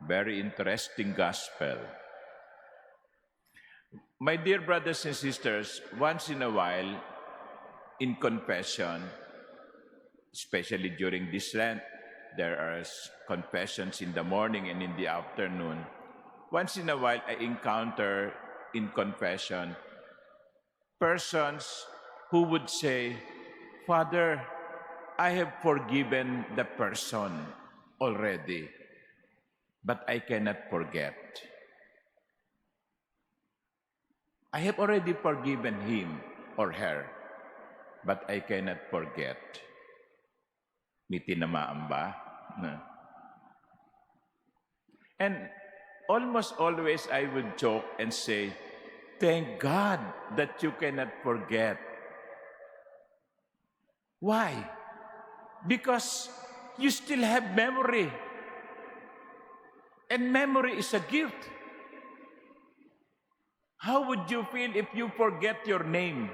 Very interesting gospel. My dear brothers and sisters, once in a while, in confession, especially during this Lent, there are confessions in the morning and in the afternoon. Once in a while, I encounter in confession persons who would say, Father, I have forgiven the person already, but I cannot forget. I have already forgiven him or her, but I cannot forget. May tinamaan ba? No. And almost always I would joke and say, thank God that you cannot forget. Why? Because you still have memory. And memory is a gift. How would you feel if you forget your name?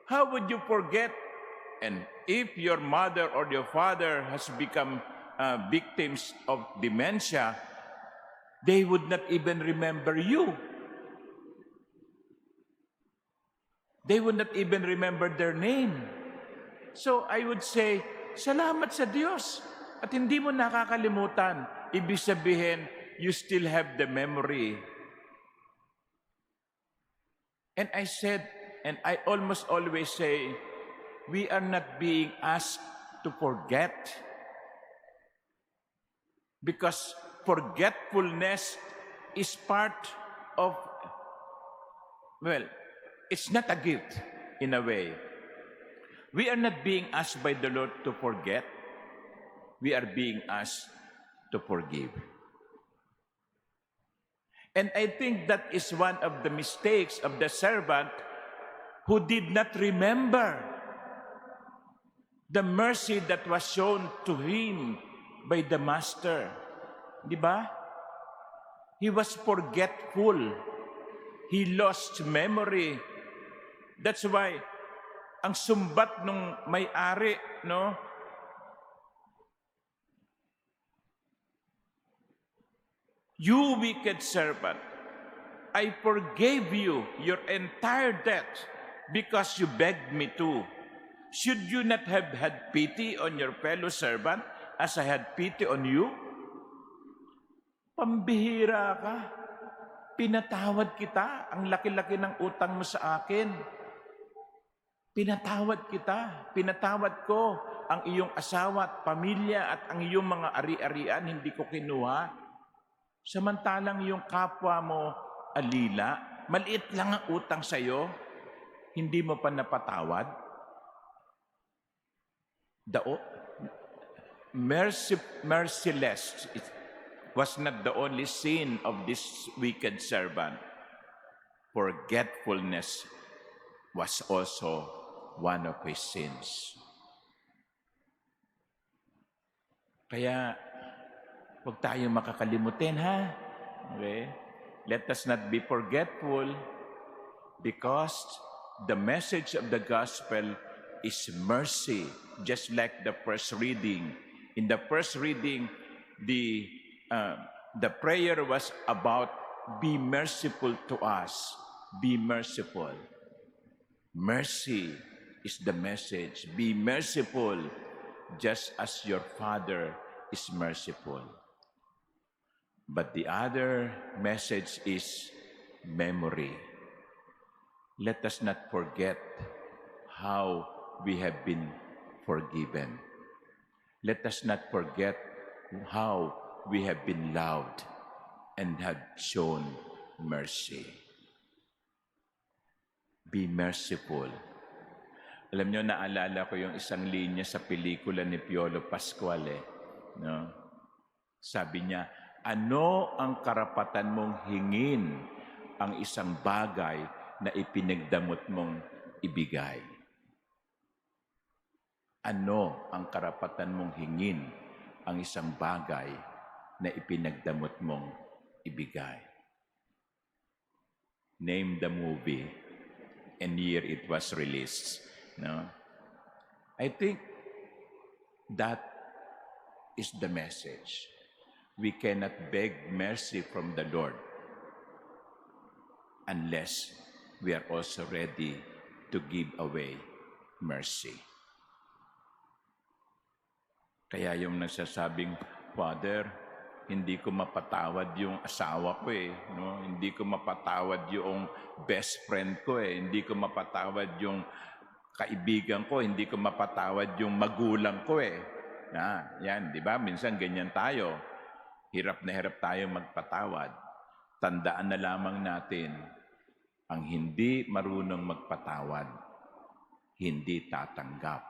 How would you forget? And if your mother or your father has become victims of dementia, they would not even remember you. They would not even remember their name. So I would say, salamat sa Diyos. At hindi mo nakakalimutan. Ibig sabihin, you still have the memory. And I said, and I almost always say, we are not being asked to forget. Because forgetfulness is part of, well, it's not a gift in a way. We are not being asked by the Lord to forget. We are being asked to forgive. And I think that is one of the mistakes of the servant who did not remember the mercy that was shown to him by the master. Di ba? He was forgetful. He lost memory. That's why ang sumbat nung may-ari, no? You wicked servant, I forgave you your entire debt because you begged me to. Should you not have had pity on your fellow servant as I had pity on you? Pambihira ka. Pinatawad kita. Ang laki-laki ng utang mo sa akin. Pinatawad kita. Pinatawad ko ang iyong asawa at pamilya at ang iyong mga ari-arian, hindi ko kinuha. Samantalang yung kapwa mo, alila, maliit lang ang utang sa'yo, hindi mo pa napatawad. Merciless was not the only sin of this wicked servant. Forgetfulness was also one of his sins. Kaya, huwag tayong makakalimutin, ha? Okay? Let us not be forgetful because the message of the gospel is mercy, just like the first reading. In the first reading, the prayer was about be merciful to us. Be merciful. Mercy is the message. Be merciful just as your Father is merciful. But the other message is memory. Let us not forget how we have been forgiven. Let us not forget how we have been loved and have shown mercy. Be merciful. Alam nyo, naalala ko yung isang linya sa pelikula ni Piolo Pascual. No? Sabi niya, ano ang karapatan mong hingin ang isang bagay na ipinagdamot mong ibigay? Ano ang karapatan mong hingin ang isang bagay na ipinagdamot mong ibigay? Name the movie and year it was released. No? I think that is the message. we cannot beg mercy from the Lord unless we are also ready to give away mercy. Kaya yung nagsasabing, Father, hindi ko mapatawad yung asawa ko eh. No? Hindi ko mapatawad yung best friend ko eh. Hindi ko mapatawad yung kaibigan ko. Hindi ko mapatawad yung magulang ko eh. Yan, di ba? Minsan ganyan tayo. Hirap na hirap tayo magpatawad. Tandaan na lamang natin, ang hindi marunong magpatawad, hindi tatanggap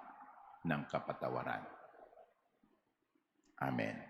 ng kapatawaran. Amen.